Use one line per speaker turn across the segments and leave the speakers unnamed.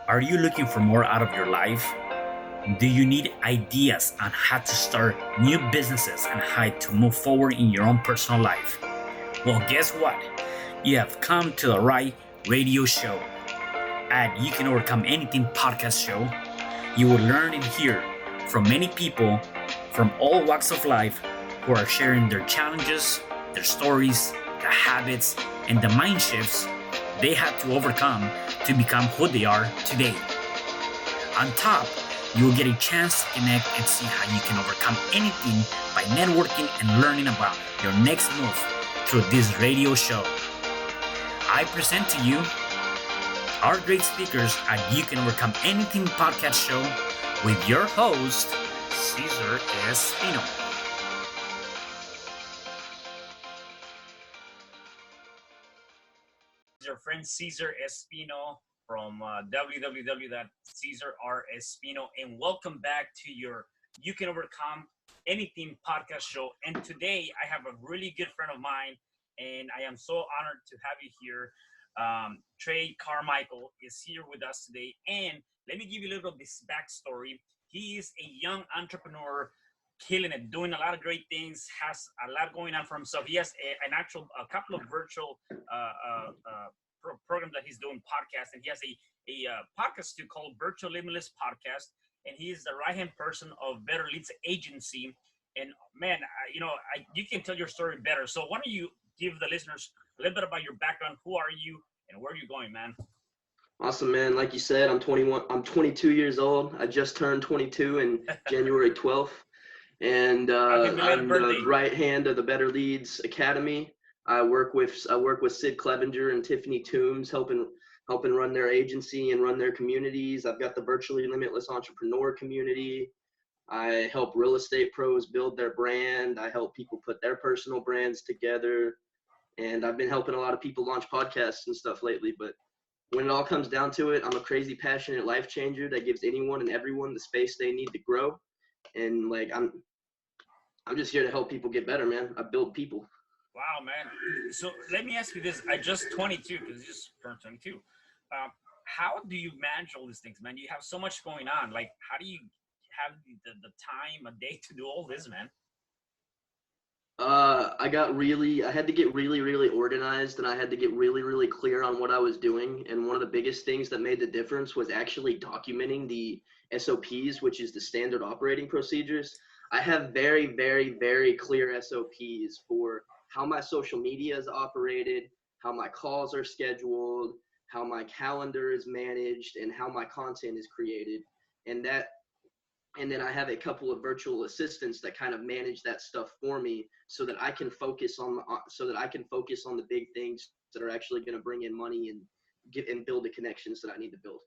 Are you looking for more out of your life? Do you need ideas on how to start new businesses and how to move forward in your own personal life? Well, guess what? You have come to the right radio show. At You Can Overcome Anything podcast show, you will learn and hear from many people from all walks of life who are sharing their challenges, their stories, the habits, and the mind shifts they had to overcome to become who they are today. On top, you will get a chance to connect and see how you can overcome anything by networking and learning about your next move through this radio show. I present to you our great speakers at You Can Overcome Anything podcast show with your host, CesarRespino. Your friend CesarRespino from www.CesarRespino, and welcome back to your You Can Overcome Anything podcast show. And today I have a really good friend of mine, and I am so honored to have you here. Trey Carmichael is here with us today, and let me give you a little of this backstory. He is a young entrepreneur, killing it, doing a lot of great things, has a lot going on for himself. He has a couple of virtual programs that he's doing, podcasts, and he has a podcast too called Virtually Limitless Podcast, and he is the right-hand person of Better Leads Agency. And man, you can tell your story better. So why don't you give the listeners a little bit about your background? Who are you and where are you going, man?
Awesome, man. Like you said, I'm 21. I'm 22 years old. I just turned 22 in January 12th. And I'm the right hand of the Better Leads Academy. I work with Sid Clevenger and Tiffany Toombs, helping run their agency and run their communities. I've got the Virtually Limitless Entrepreneur community. I help real estate pros build their brand. I help people put their personal brands together. And I've been helping a lot of people launch podcasts and stuff lately. But when it all comes down to it, I'm a crazy, passionate life changer that gives anyone and everyone the space they need to grow. And I'm just here to help people get better, man. I build people.
Wow, man. So let me ask you this. I just 22, because you just turned 22. How do you manage all these things, man? You have so much going on. Like, how do you have the time a day to do all this, man?
I had to get really, really organized, and I had to get really, really clear on what I was doing. And one of the biggest things that made the difference was actually documenting the SOPs, which is the standard operating procedures. I have very, very, very clear SOPs for how my social media is operated, how my calls are scheduled, how my calendar is managed, and how my content is created. And then I have a couple of virtual assistants that kind of manage that stuff for me, so that I can focus on the big things that are actually going to bring in money and build the connections that I need to build.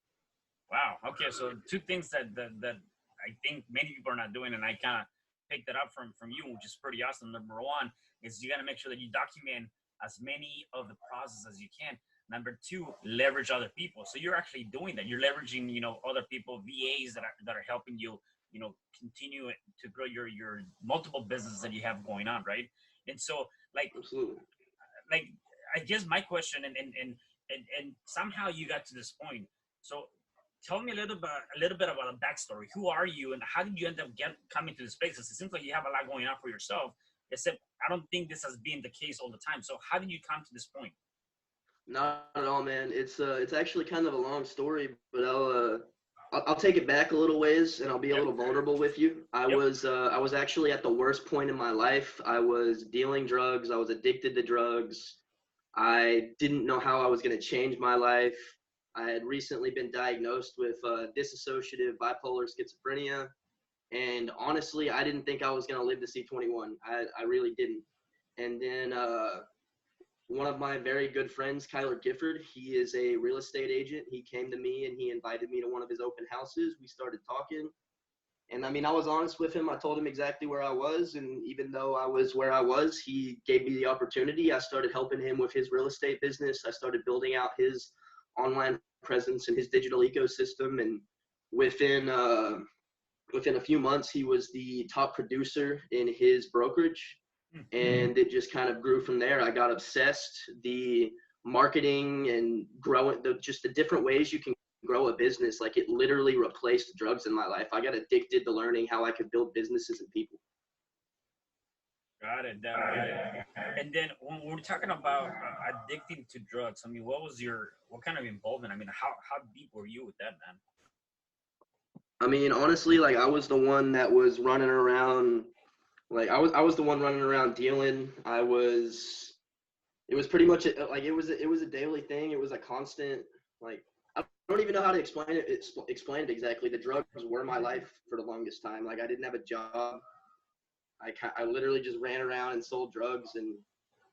Wow. Okay. So two things that I think many people are not doing, and I kind of picked that up from you, which is pretty awesome. Number one is you got to make sure that you document as many of the process as you can. Number two, leverage other people. So you're actually doing that. You're leveraging, other people, VAs that are helping you, continue to grow your multiple businesses that you have going on, right? And so,
absolutely.
I guess my question, and somehow you got to this point. So tell me a little bit about a backstory. Who are you, and how did you end up coming to this space? It seems like you have a lot going on for yourself, except I don't think this has been the case all the time. So how did you come to this point?
Not at all, man. It's actually kind of a long story, but I'll take it back a little ways, and I'll be a little vulnerable with you. I was actually at the worst point in my life. I was dealing drugs. I was addicted to drugs. I didn't know how I was going to change my life. I had recently been diagnosed with dissociative bipolar schizophrenia. And honestly, I didn't think I was going to live to see 21. I really didn't. And then one of my very good friends, Kyler Gifford, he is a real estate agent. He came to me and he invited me to one of his open houses. We started talking. And I was honest with him. I told him exactly where I was. And even though I was where I was, he gave me the opportunity. I started helping him with his real estate business. I started building out his online presence and his digital ecosystem. And within a few months, he was the top producer in his brokerage. And it just kind of grew from there. I got obsessed. The marketing and growing, just the different ways you can grow a business. Like, it literally replaced drugs in my life. I got addicted to learning how I could build businesses and people.
Got it. And then when we're talking about addicting to drugs, I mean, what kind of involvement? I mean, how deep were you with that, man?
I mean, honestly, like, I was the one that was running around. Like, I was the one running around dealing. It was pretty much like, it was a daily thing. It was a constant, like, I don't even know how to explain it exactly. The drugs were my life for the longest time. Like, I didn't have a job. I literally just ran around and sold drugs and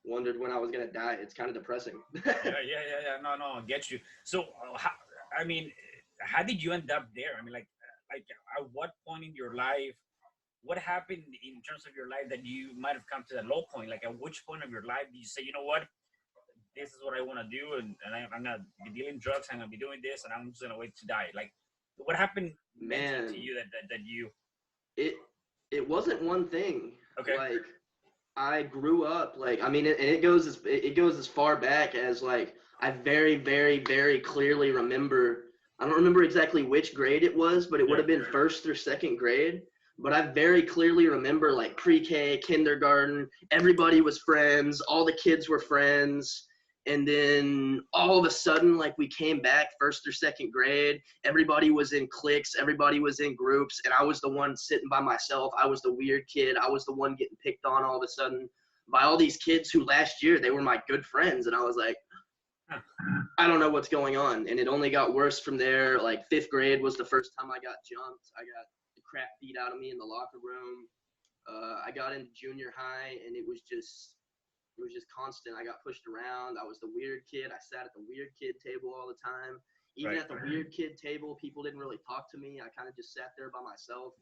wondered when I was gonna die. It's kind of depressing.
Yeah. No, I get you. So, I mean, how did you end up there? I mean, like at what point in your life, what happened in terms of your life that you might have come to that low point? Like, at which point of your life did you say, you know what, this is what I want to do, and I'm gonna be dealing drugs, I'm gonna be doing this, and I'm just gonna wait to die? Like, what happened mentally to you that you?
It wasn't one thing.
Okay.
Like, I grew up, like, I mean, it goes as far back as, like, I very, very, very clearly remember. I don't remember exactly which grade it was, but it would have been first or second grade. But I very clearly remember, like, pre-K, kindergarten, everybody was friends, all the kids were friends. And then all of a sudden, like, we came back first or second grade, everybody was in cliques, everybody was in groups, and I was the one sitting by myself. I was the weird kid. I was the one getting picked on all of a sudden by all these kids who last year, they were my good friends. And I was like, I don't know what's going on. And it only got worse from there. Like, fifth grade was the first time I got jumped. I got the crap beat out of me in the locker room. I got into junior high, and it was just constant. I got pushed around. I was the weird kid. I sat at the weird kid table all the time. Even at the weird kid table, people didn't really talk to me. I kind of just sat there by myself.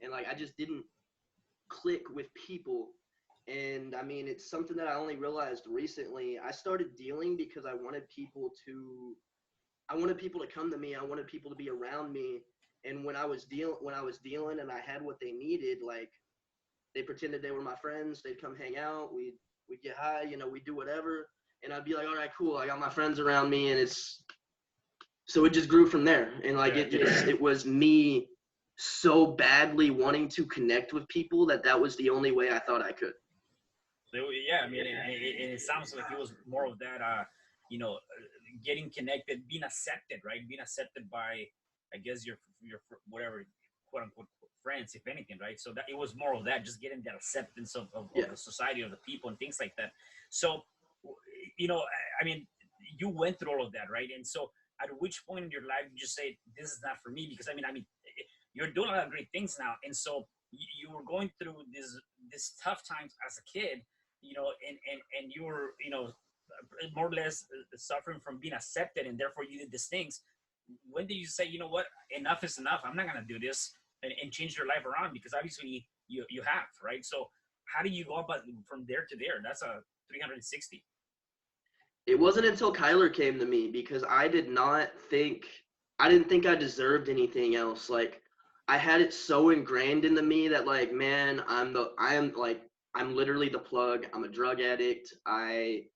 And, like, I just didn't click with people. And, I mean, it's something that I only realized recently. I started dealing because I wanted people to come to me. I wanted people to be around me. And when I was dealing and I had what they needed, like, they pretended they were my friends. They'd come hang out. We'd get high, you know, we'd do whatever. And I'd be like, all right, cool. I got my friends around me. And so it just grew from there. And, like, it was me so badly wanting to connect with people that was the only way I thought I could.
Yeah, I mean, it sounds like it was more of that, getting connected, being accepted, right? Being accepted by, I guess, your whatever, quote unquote, friends, if anything, right? So that it was more of that, just getting that acceptance of the society, of the people, and things like that. So, I mean, you went through all of that, right? And so, at which point in your life did you say, this is not for me? Because I mean, you're doing a lot of great things now, and so you were going through this tough times as a kid, and you were, more or less suffering from being accepted, and therefore you did these things. When did you say, you know what, enough is enough? I'm not gonna do this, and change your life around? Because obviously you have, right? So how do you go about from there to there? That's a 360.
It wasn't until Kyler came to me, because I didn't think I deserved anything else. Like, I had it so ingrained into me that, like, man, I'm literally the plug. I'm a drug addict. I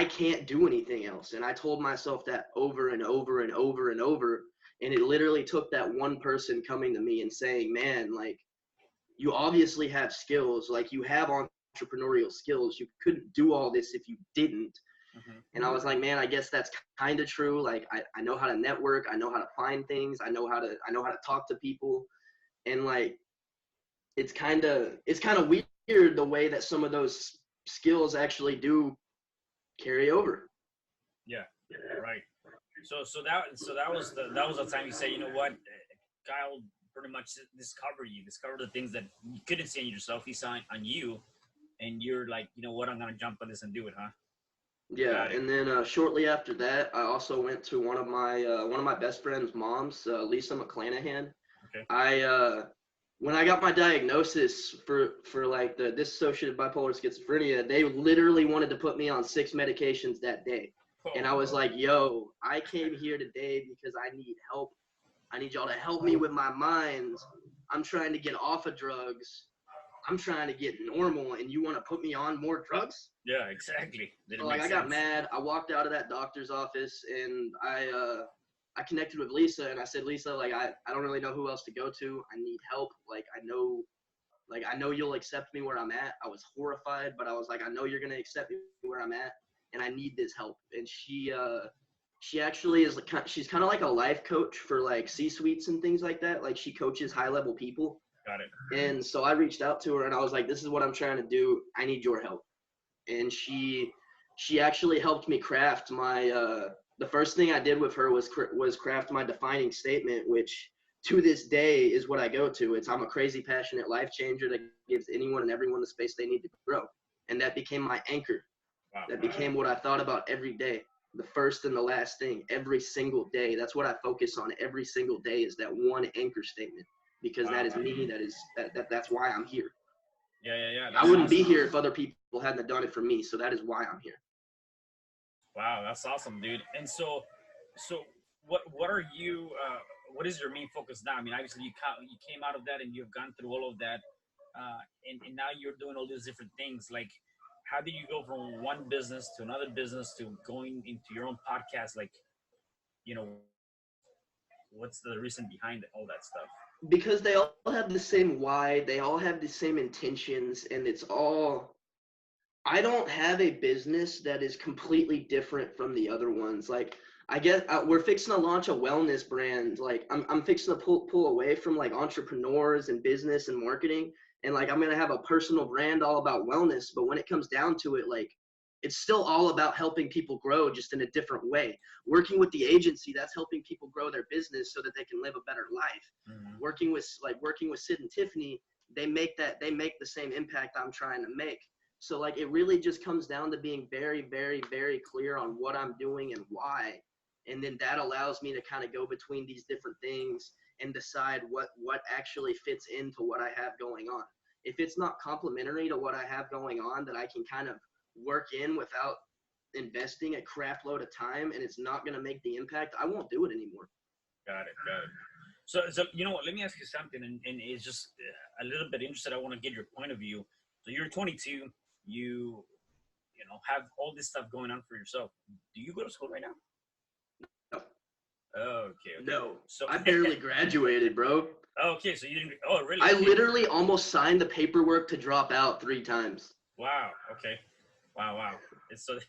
can't do anything else. And I told myself that over and over and over and over. And it literally took that one person coming to me and saying, man, like, you obviously have skills. Like, you have entrepreneurial skills. You couldn't do all this if you didn't. Mm-hmm. And I was like, man, I guess that's kind of true. Like, I know how to network. I know how to find things. I know how to talk to people. And, like, it's kind of weird the way that some of those skills actually do carry over.
Yeah, right. So that was the time you say, you know what, Kyle pretty much discovered the things that you couldn't see in yourself. He saw on you, and you're like, you know what, I'm gonna jump on this and do it, huh?
Yeah, and then shortly after that, I also went to one of my best friend's moms, Lisa McClanahan. Okay. When I got my diagnosis for like the dissociative bipolar schizophrenia, they literally wanted to put me on 6 medications that day. And I was like, yo, I came here today because I need help. I need y'all to help me with my mind. I'm trying to get off of drugs. I'm trying to get normal, and you want to put me on more drugs?
Yeah, exactly.
So, like, I got mad. I walked out of that doctor's office, and I I connected with Lisa and I said, Lisa, like, I don't really know who else to go to. I need help. Like, I know you'll accept me where I'm at. I was horrified, but I was like, I know you're going to accept me where I'm at, and I need this help. And she actually is, she's kind of like a life coach for like C-suites and things like that. Like, she coaches high-level people.
Got it.
And so I reached out to her and I was like, this is what I'm trying to do. I need your help. And she actually helped me craft my, the first thing I did with her was craft my defining statement, which to this day is what I go to. It's, I'm a crazy, passionate life changer that gives anyone and everyone the space they need to grow. And that became my anchor.
Wow.
That became what I thought about every day. The first and the last thing, every single day. That's what I focus on every single day, is that one anchor statement, because that is me. That's why I'm here.
Yeah.
I wouldn't be here if other people hadn't done it for me. So that is why I'm here.
Wow, that's awesome, dude. And so what are you? What is your main focus now? I mean, obviously you came out of that and you've gone through all of that, and now you're doing all these different things. Like, how did you go from one business to another business to going into your own podcast? Like, you know, what's the reason behind all that stuff?
Because they all have the same why, they all have the same intentions, and it's all, I don't have a business that is completely different from the other ones. Like, I guess we're fixing to launch a wellness brand. Like, I'm fixing to pull away from like entrepreneurs and business and marketing. And like, I'm going to have a personal brand all about wellness. But when it comes down to it, like, it's still all about helping people grow, just in a different way. Working with the agency, that's helping people grow their business so that they can live a better life.
Mm-hmm.
Working with Sid and Tiffany, they make the same impact I'm trying to make. So like, it really just comes down to being very, very, very clear on what I'm doing and why. And then that allows me to kind of go between these different things and decide what actually fits into what I have going on. If it's not complementary to what I have going on, that I can kind of work in without investing a crap load of time, and it's not going to make the impact, I won't do it anymore.
Got it. So you know what? Let me ask you something, and it's just a little bit interested. I want to get your point of view. So you're 22. You have all this stuff going on for yourself. Do you go to school right now?
No.
Okay.
No.
So
I barely graduated, bro.
Okay, so you didn't. Oh, really?
I literally almost signed the paperwork to drop out 3 times.
Wow. Okay. Wow. It's so.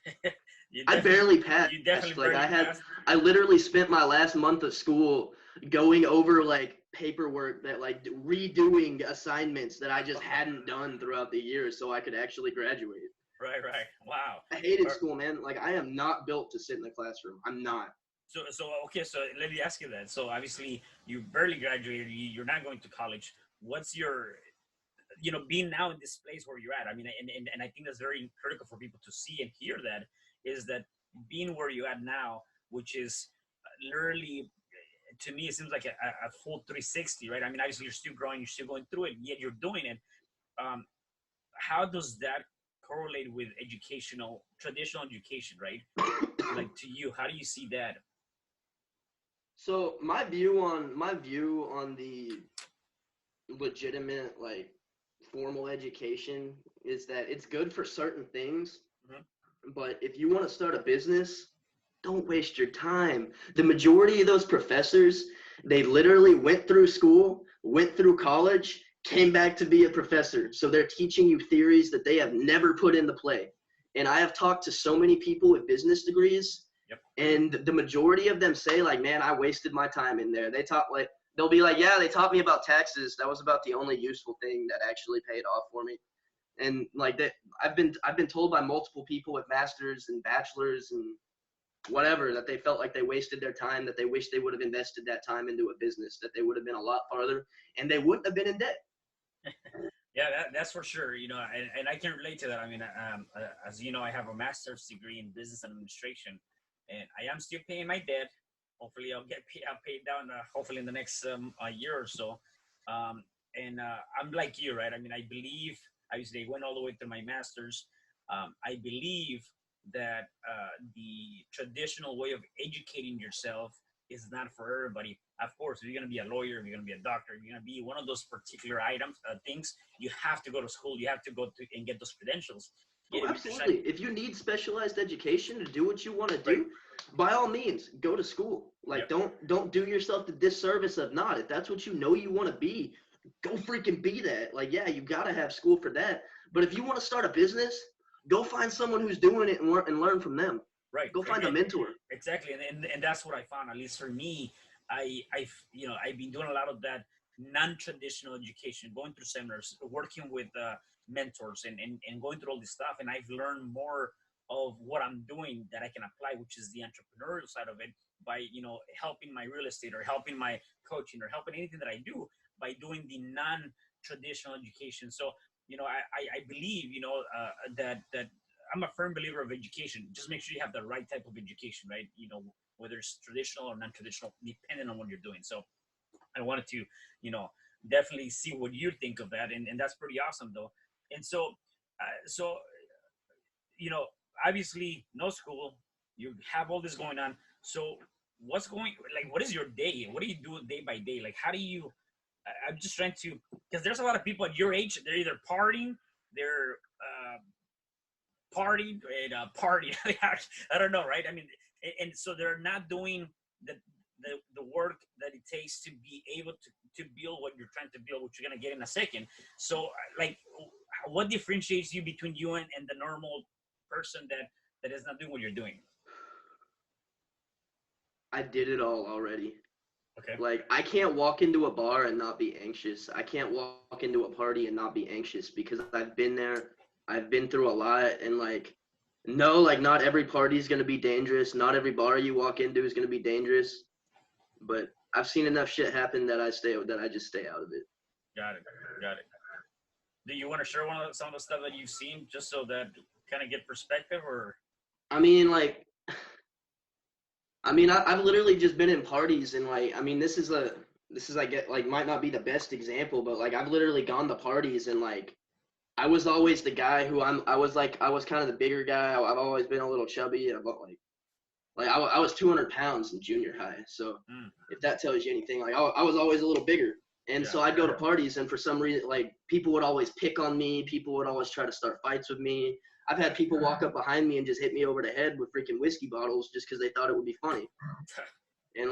I barely passed.
You definitely
like
barely passed.
I literally spent my last month of school going over like paperwork, that like redoing assignments that I just hadn't done throughout the year so I could actually graduate.
Right. Wow.
I hated school, man. Like, I am not built to sit in the classroom. I'm not.
So okay. So let me ask you that. So obviously you barely graduated. You're not going to college. What's your, being now in this place where you're at? I mean, and I think that's very critical for people to see and hear. That is that being where you're at now, which is literally, to me, it seems like a full 360, right? I mean, obviously you're still growing, you're still going through it, yet you're doing it. How does that correlate with traditional education, right? Like, to you, how do you see that?
So my view on the legitimate, like, formal education is that it's good for certain things, but if you want to start a business, don't waste your time. The majority of those professors, they literally went through school, went through college, came back to be a professor. So they're teaching you theories that they have never put into play. And I have talked to so many people with business degrees, and the majority of them say, like, man, I wasted my time in there. They'll be like, yeah, they taught me about taxes. That was about the only useful thing that actually paid off for me. And like that, I've been told by multiple people with masters and bachelors and whatever, that they felt like they wasted their time, that they wish they would have invested that time into a business, that they would have been a lot farther and they wouldn't have been in debt.
Yeah, that's for sure. And I can relate to that. I mean, as you know, I have a master's degree in business administration, and I am still paying my debt. Hopefully I'll paid down, hopefully in the next year or so. And I'm like you, right? I mean, I believe, obviously I went all the way through my master's. I believe that the traditional way of educating yourself is not for everybody. Of course, if you're going to be a lawyer, if you're going to be a doctor, if you're going to be one of those particular things, you have to go to school. You have to go and get those credentials.
Oh, absolutely. If you need specialized education to do what you want to do, by all means, go to school. Like, don't do yourself the disservice of not. If that's what you know you want to be, go freaking be that. Like, yeah, you got to have school for that. But if you want to start a business, go find someone who's doing it and learn from them.
Right.
Go find a mentor.
Exactly. And that's what I found, at least for me. I've been doing a lot of that non-traditional education, going through seminars, working with mentors and going through all this stuff. And I've learned more of what I'm doing that I can apply, which is the entrepreneurial side of it, by, helping my real estate or helping my coaching or helping anything that I do by doing the non-traditional education. So, I believe, that I'm a firm believer of education. Just make sure you have the right type of education, right? Whether it's traditional or non-traditional, depending on what you're doing. So I wanted to, definitely see what you think of that. And that's pretty awesome though. And so, obviously no school, you have all this going on. So what is your day? What do you do day by day? Like, how do you, I'm just trying to, because there's a lot of people at your age, they're either partying, they're party. I don't know, right? I mean, and so they're not doing the work that it takes to be able to build what you're trying to build, which you're going to get in a second. So, like, what differentiates you between you and the normal person that is not doing what you're doing?
I did it all already.
Okay.
Like, I can't walk into a bar and not be anxious. I can't walk into a party and not be anxious because I've been there. I've been through a lot, and not every party is going to be dangerous. Not every bar you walk into is going to be dangerous, but I've seen enough shit happen that I just stay out of it.
Got it. Do you want to share some of the stuff that you've seen just so that kind of get perspective, or?
I've literally just been in parties, and this is I get might not be the best example, but I've literally gone to parties, and I was always the guy who I was kind of the bigger guy. I've always been a little chubby, and I was 200 pounds in junior high. So if that tells you anything, I was always a little bigger. And so I'd go to parties, and for some reason, people would always pick on me. People would always try to start fights with me. I've had people walk up behind me and just hit me over the head with freaking whiskey bottles just because they thought it would be funny. And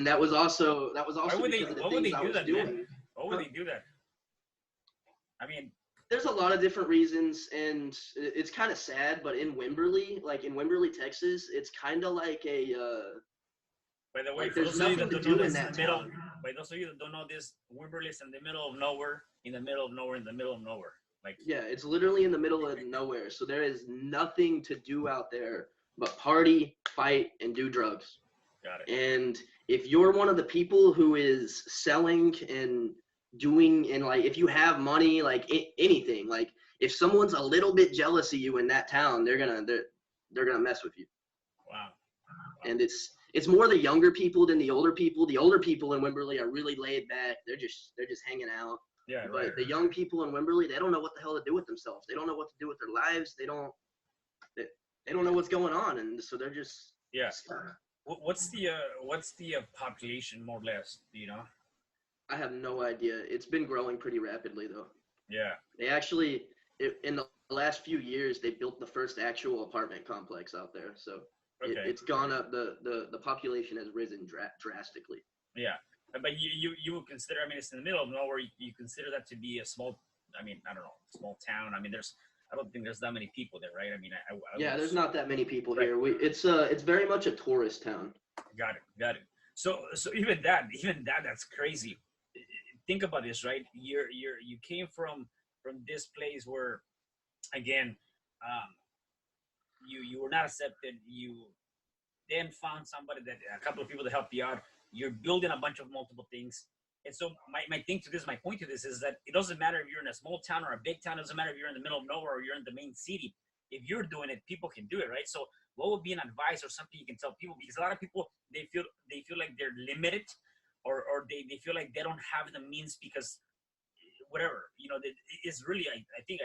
that was also because of the things I was doing.
Why would they do that? I mean,
there's a lot of different reasons, and it's kind of sad, but in Wimberley, Texas, it's kind of like a
by the way, for
there's
those of you
nothing
that
to
don't know
do
this,
in that town.
by those of you that don't know this, Wimberley is in the middle of nowhere, in the middle of nowhere, in the middle of nowhere.
Yeah, it's literally in the middle of nowhere. So there is nothing to do out there but party, fight, and do drugs.
Got it.
And if you're one of the people who is selling and doing, and if you have money, anything, if someone's a little bit jealous of you in that town, they're gonna mess with you.
Wow.
And it's more the younger people than the older people. The older people in Wimberley are really laid back. They're just hanging out.
Yeah,
but
right.
The young people in Wimberley, they don't know what the hell to do with themselves. They don't know what to do with their lives. They don't know what's going on, and so they're just stuck.
What's the population, more or less? Do you know?
I have no idea. It's been growing pretty rapidly, though.
Yeah.
They actually, in the last few years, they built the first actual apartment complex out there. So it's gone up. The population has risen drastically.
Yeah. But you would consider, it's in the middle of nowhere. You consider that to be a small, small town. I don't think there's that many people there, right?
There's not that many people here. It's very much a tourist town.
Got it. So even that's crazy. Think about this, right? You came from this place where, again, you were not accepted. You then found a couple of people to help you out. You're building a bunch of multiple things. And so my point to this is that it doesn't matter if you're in a small town or a big town. It doesn't matter if you're in the middle of nowhere or you're in the main city. If you're doing it, people can do it, right? So what would be an advice or something you can tell people? Because a lot of people, they feel like they're limited or they feel like they don't have the means because whatever, it's really, I think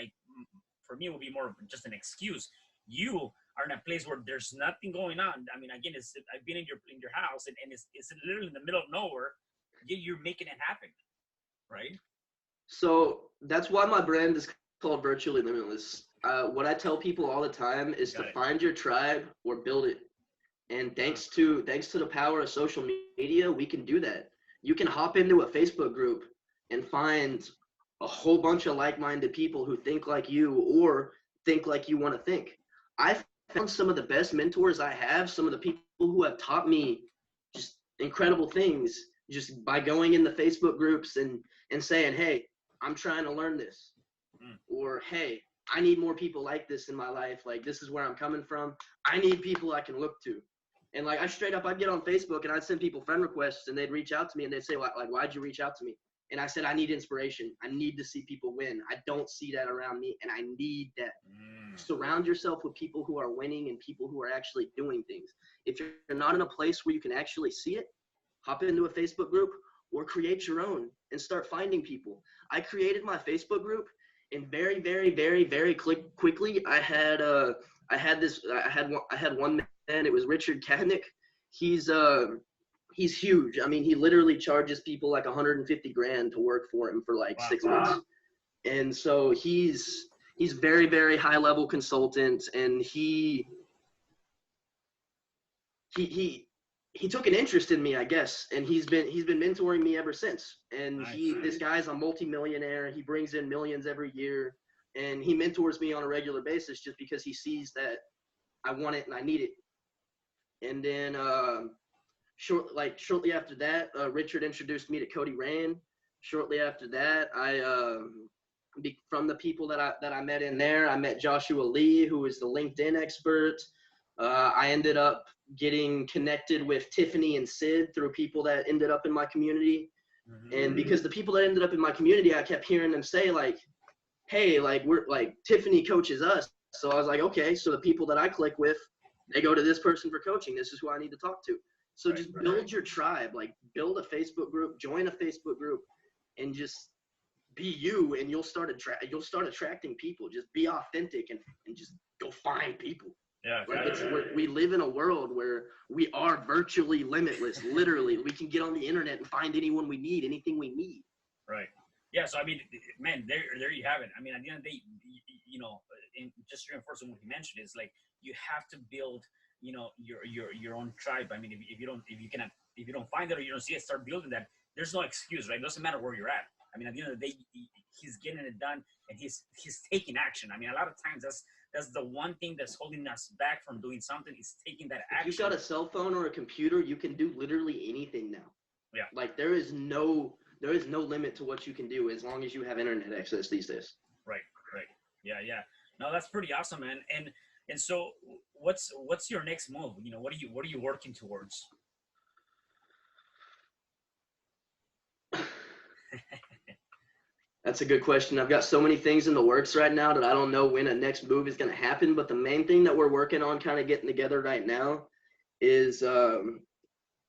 for me, it would be more of just an excuse. You are in a place where there's nothing going on. Again, I've been in your house and it's literally in the middle of nowhere. Yet you're making it happen, right?
So that's why my brand is called Virtually Limitless. What I tell people all the time is to find your tribe or build it. And thanks to the power of social media, we can do that. You can hop into a Facebook group and find a whole bunch of like-minded people who think like you or think like you want to think. I found some of the best mentors I have, some of the people who have taught me just incredible things just by going in the Facebook groups and saying, hey, I'm trying to learn this. Or, hey, I need more people like this in my life. Like, this is where I'm coming from. I need people I can look to. And like, I'd get on Facebook and I'd send people friend requests and they'd reach out to me and they'd say, like, why'd you reach out to me? And I said, I need inspiration. I need to see people win. I don't see that around me and I need that. Surround yourself with people who are winning and people who are actually doing things. If you're not in a place where you can actually see it, hop into a Facebook group or create your own and start finding people. I created my Facebook group and very, very, very, very quickly, I had one man. It was Richard Kadnick. He's huge. I mean, he literally charges people like $150,000 to work for him for like 6 months. And so he's very, very high level consultant, and he took an interest in me, I guess, and he's been mentoring me ever since. And this guy's a multimillionaire. He brings in millions every year, and he mentors me on a regular basis just because he sees that I want it and I need it. And then shortly after that, Richard introduced me to Cody Rain. Shortly after that, from the people that I met in there, I met Joshua Lee, who is the LinkedIn expert. I ended up getting connected with Tiffany and Sid through people that ended up in my community. And because the people that ended up in my community, I kept hearing them say like, hey, like we're like Tiffany coaches us. So I was like, okay, so the people that I click with, they go to this person for coaching. This is who I need to talk to. So just build your tribe, like build a Facebook group, join a Facebook group, and just be you, and you'll start attracting people. Just be authentic and just go find people. Yeah, like we live in a world where we are virtually limitless. Literally, we can get on the internet and find anyone we need, anything we need.
Right. Yeah. So I mean, man, there you have it. I mean, at the end of the day, you know, just reinforcing what you mentioned is like you have to build, you know, your own tribe. I mean, if you don't find it or you don't see it, start building that. There's no excuse, right? It doesn't matter where you're at. I mean, at the end of the day, he's getting it done and he's taking action. I mean, a lot of times that's the one thing that's holding us back from doing something is taking that action.
If you've got a cell phone or a computer, you can do literally anything now.
Yeah.
Like there is no limit to what you can do as long as you have internet access these days.
Right. Yeah. No, that's pretty awesome, man. And so what's your next move? You know, what are you working towards?
That's a good question. I've got so many things in the works right now that I don't know when a next move is going to happen. But the main thing that we're working on kind of getting together right now is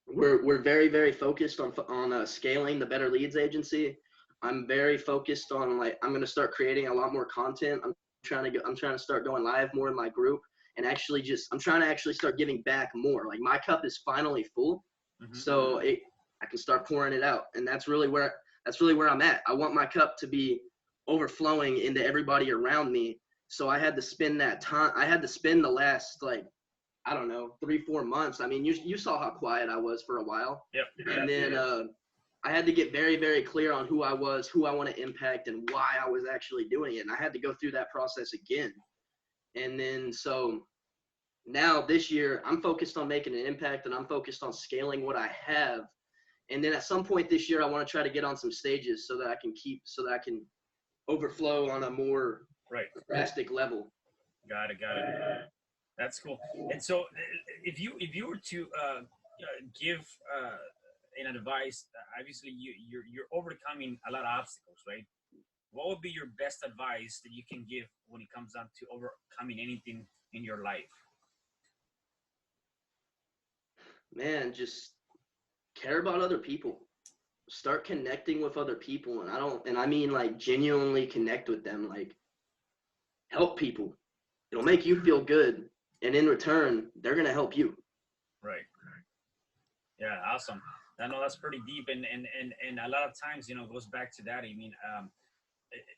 we're very, very focused on scaling the Better Leads agency. I'm very focused on I'm going to start creating a lot more content. I'm trying to start going live more in my group and I'm trying to actually start giving back more. Like my cup is finally full. So I can start pouring it out. And that's really where I'm at. I want my cup to be overflowing into everybody around me. So I had to spend that time. I had to spend the last 3-4 months. I mean, you saw how quiet I was for a while.
Yep.
And then I had to get very, very clear on who I was, who I want to impact, and why I was actually doing it. And I had to go through that process again. And then so now this year, I'm focused on making an impact, and I'm focused on scaling what I have. And then at some point this year, I want to try to get on some stages so that I can overflow on a more drastic level.
Got it. That's cool. And so if you were to give an advice, obviously you're overcoming a lot of obstacles, right? What would be your best advice that you can give when it comes down to overcoming anything in your life?
Man, just care about other people. Start connecting with other people, and I mean like genuinely connect with them. Like help people. It'll make you feel good, and in return, they're gonna help you.
Right. Yeah, awesome. I know that's pretty deep, and a lot of times, you know, it goes back to that. I mean,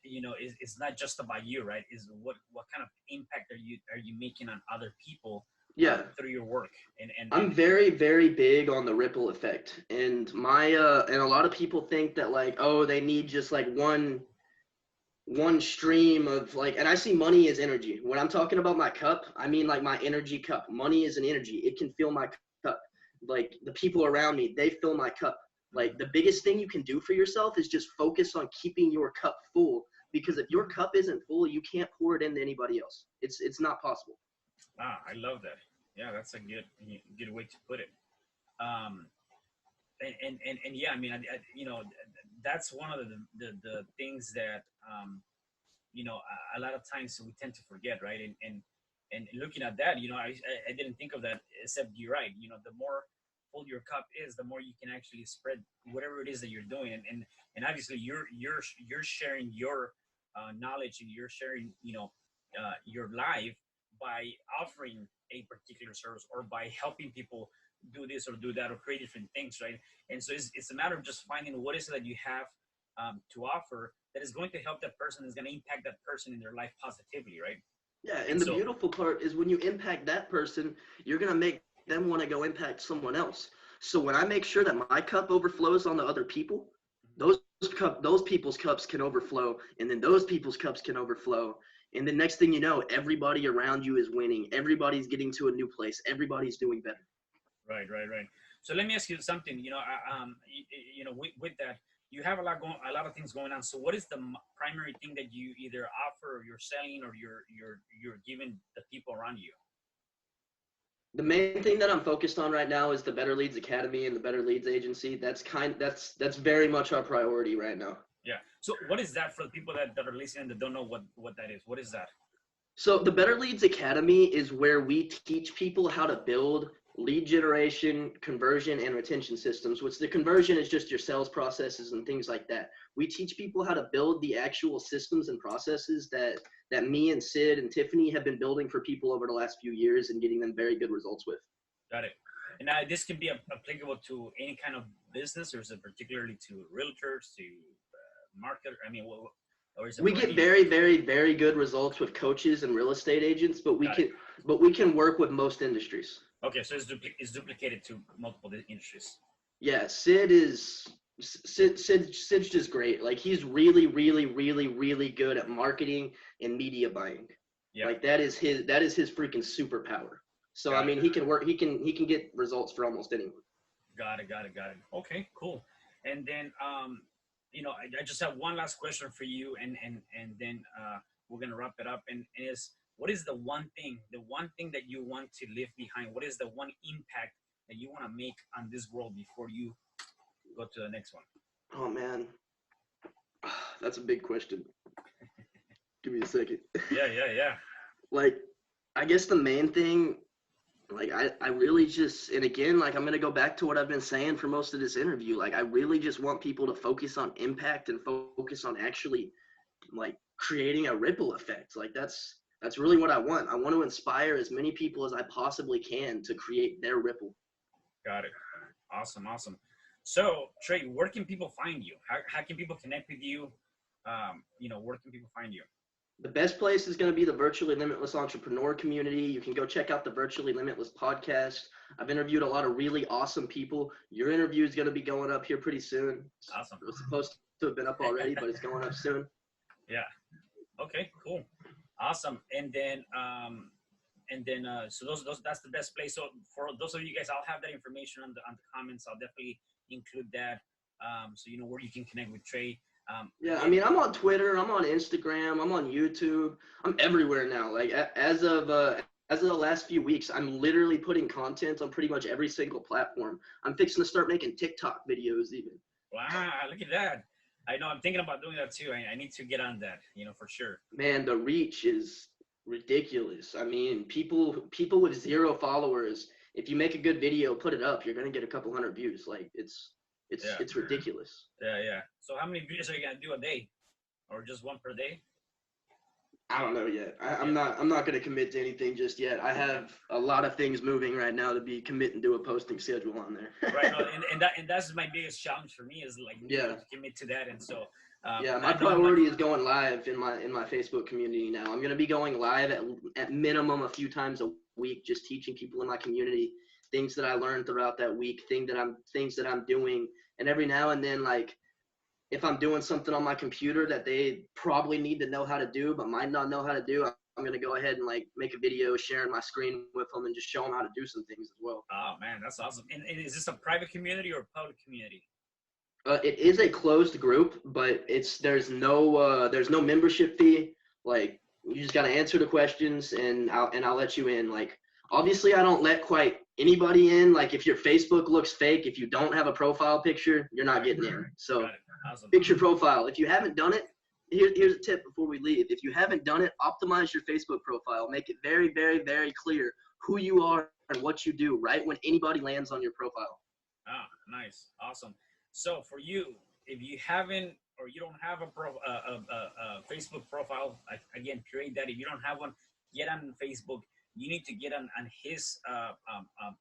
it's not just about you, right? Is what kind of impact are you making on other people
Yeah.
through your work? And
I'm very, very big on the ripple effect. And and a lot of people think that like, oh, they need just like one stream of like, and I see money as energy. When I'm talking about my cup, I mean like my energy cup. Money is an energy. It can fill my cup. Like the people around me, they fill my cup. Like the biggest thing you can do for yourself is just focus on keeping your cup full, because if your cup isn't full, you can't pour it into anybody else. It's not possible.
I love that. Yeah, that's a good way to put it. Um, and yeah, I mean, that's one of the things that a lot of times we tend to forget, right? And looking at that, I didn't think of that, except you're right. The more full your cup is, the more you can actually spread whatever it is that you're doing, and obviously you're sharing your knowledge, and you're sharing your life by offering a particular service, or by helping people do this or do that, or create different things, right? And so it's a matter of just finding what is it that you have to offer that is going to help that person, is going to impact that person in their life positively, right?
Yeah, and the beautiful part is when you impact that person, you're going to make them want to go impact someone else. So when I make sure that my cup overflows on the other people, those people's cups can overflow, and then those people's cups can overflow. And the next thing you know, everybody around you is winning. Everybody's getting to a new place. Everybody's doing better.
Right. So let me ask you something. With that, you have a lot of things going on. So what is the primary thing that you either offer, or you're selling, or you're giving the people around you?
The main thing that I'm focused on right now is the Better Leads Academy and the Better Leads Agency. That's very much our priority right now.
Yeah. So what is that for the people that are listening that don't know what that is? What is that?
So the Better Leads Academy is where we teach people how to build lead generation, conversion, and retention systems, which the conversion is just your sales processes and things like that. We teach people how to build the actual systems and processes that me and Sid and Tiffany have been building for people over the last few years and getting them very good results with.
Got it. And this can be applicable to any kind of business, or is it particularly to realtors, to market? I mean,
we get very, very, very good results with coaches and real estate agents, but we can work with most industries.
Okay, so it's duplicated to multiple industries.
Yeah, Sid's just great. Like he's really, really, really, really good at marketing and media buying. Yeah. Like that is his freaking superpower. So I mean, he can get results for almost anyone.
Got it. Okay, cool. And then I just have one last question for you, and then we're gonna wrap it up. And is, what is the one thing that you want to leave behind? What is the one impact that you want to make on this world before you go to the next one?
Oh man, that's a big question. Give me a second.
Yeah.
Like, I guess the main thing, like I really just, and again, like I'm going to go back to what I've been saying for most of this interview. Like I really just want people to focus on impact and focus on actually like creating a ripple effect. Like that's really what I want. I want to inspire as many people as I possibly can to create their ripple.
Got it. Awesome. So Trey, where can people find you? How can people connect with you? Where can people find you?
The best place is going to be the Virtually Limitless Entrepreneur community. You can go check out the Virtually Limitless podcast. I've interviewed a lot of really awesome people. Your interview is going to be going up here pretty soon.
Awesome.
It was supposed to have been up already, but it's going up soon.
Yeah. Okay, cool. Awesome. And then so those that's the best place. So for those of you guys, I'll have that information on the comments. I'll definitely include that. So you know where you can connect with Trey.
Yeah, I mean, I'm on Twitter, I'm on Instagram, I'm on YouTube, I'm everywhere now. Like as of the last few weeks, I'm literally putting content on pretty much every single platform. I'm fixing to start making TikTok videos even.
Wow, look at that. I know, I'm thinking about doing that too. I need to get on that, for sure.
Man, the reach is ridiculous. I mean, people with 0 followers, if you make a good video, put it up, you're going to get a couple hundred views. Like it's ridiculous.
Yeah. So how many videos are you going to do a day, or just one per day?
I don't know yet. I'm not gonna commit to anything just yet. I have a lot of things moving right now to be committing to a posting schedule on there.
Right. No, and that's my biggest challenge for me is like
Yeah.
to commit to that. And so
Yeah, my priority is going live in my Facebook community now. I'm gonna be going live at minimum a few times a week, just teaching people in my community things that I learned throughout that week, things that I'm doing, and every now and then, like if I'm doing something on my computer that they probably need to know how to do but might not know how to do, I'm gonna go ahead and like make a video sharing my screen with them and just show them how to do some things as well.
Oh man, that's awesome. And is this a private community or a public community?
It is a closed group, but there's no membership fee. Like you just gotta answer the questions, and I'll let you in. Like obviously, I don't let quite anybody in. Like if your Facebook looks fake, if you don't have a profile picture, you're not getting in. So
Awesome.
fix your profile. If you haven't done it, here's a tip before we leave. If you haven't done it, optimize your Facebook profile. Make it very, very, very clear who you are and what you do right when anybody lands on your profile.
Ah, nice, awesome. So for you, if you haven't or you don't have a Facebook profile, again, create that. If you don't have one, get on Facebook. You need to get on his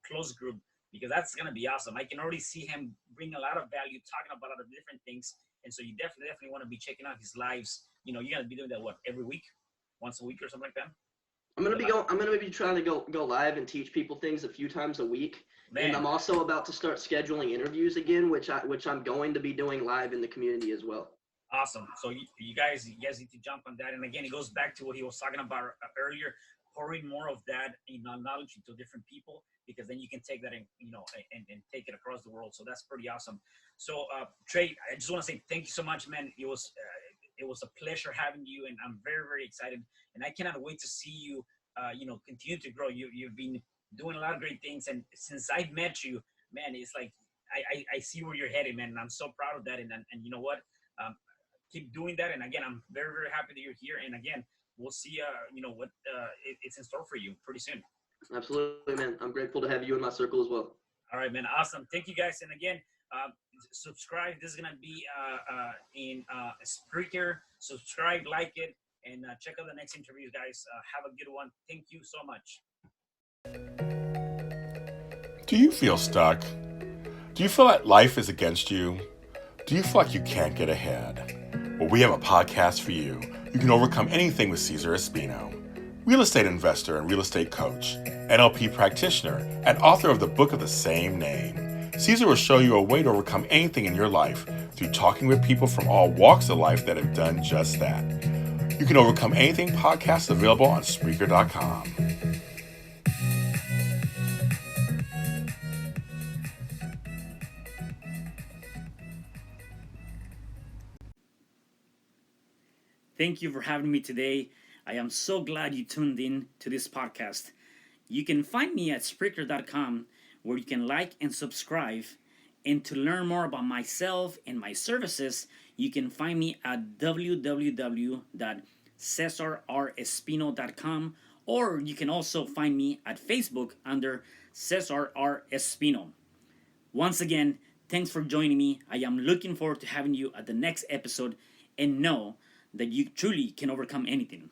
close group because that's gonna be awesome. I can already see him bring a lot of value, talking about a lot of different things, and so you definitely want to be checking out his lives. You know, you're gonna be doing that every week, once a week or something like that.
I'm gonna be trying to go live and teach people things a few times a week.
Man.
And I'm also about to start scheduling interviews again, which I'm going to be doing live in the community as well.
Awesome. So you guys need to jump on that. And again, it goes back to what he was talking about earlier, pouring more of that knowledge into different people, because then you can take that and take it across the world. So that's pretty awesome. So Trey, I just want to say thank you so much, man. It was a pleasure having you, and I'm very, very excited. And I cannot wait to see you, continue to grow. You've been doing a lot of great things, and since I've met you, man, it's like I see where you're headed, man, and I'm so proud of that. And you know what, keep doing that. And again, I'm very, very happy that you're here. And again, we'll see what it's in store for you pretty soon.
Absolutely, man. I'm grateful to have you in my circle as well.
All right, man. Awesome. Thank you, guys. And again, subscribe. This is gonna be in Spreaker. Subscribe, like it, and check out the next interviews, guys. Have a good one. Thank you so much.
Do you feel stuck? Do you feel like life is against you? Do you feel like you can't get ahead? Well, we have a podcast for you. You can overcome anything with CesarRespino, real estate investor and real estate coach, NLP practitioner, and author of the book of the same name. Cesar will show you a way to overcome anything in your life through talking with people from all walks of life that have done just that. You can overcome anything podcast available on Spreaker.com.
Thank you for having me today. I am so glad you tuned in to this podcast. You can find me at Spreaker.com, where you can like and subscribe. And to learn more about myself and my services, you can find me at www.CesarRespino.com, or you can also find me at Facebook under CesarRespino. Once again, thanks for joining me. I am looking forward to having you at the next episode, and know that you truly can overcome anything.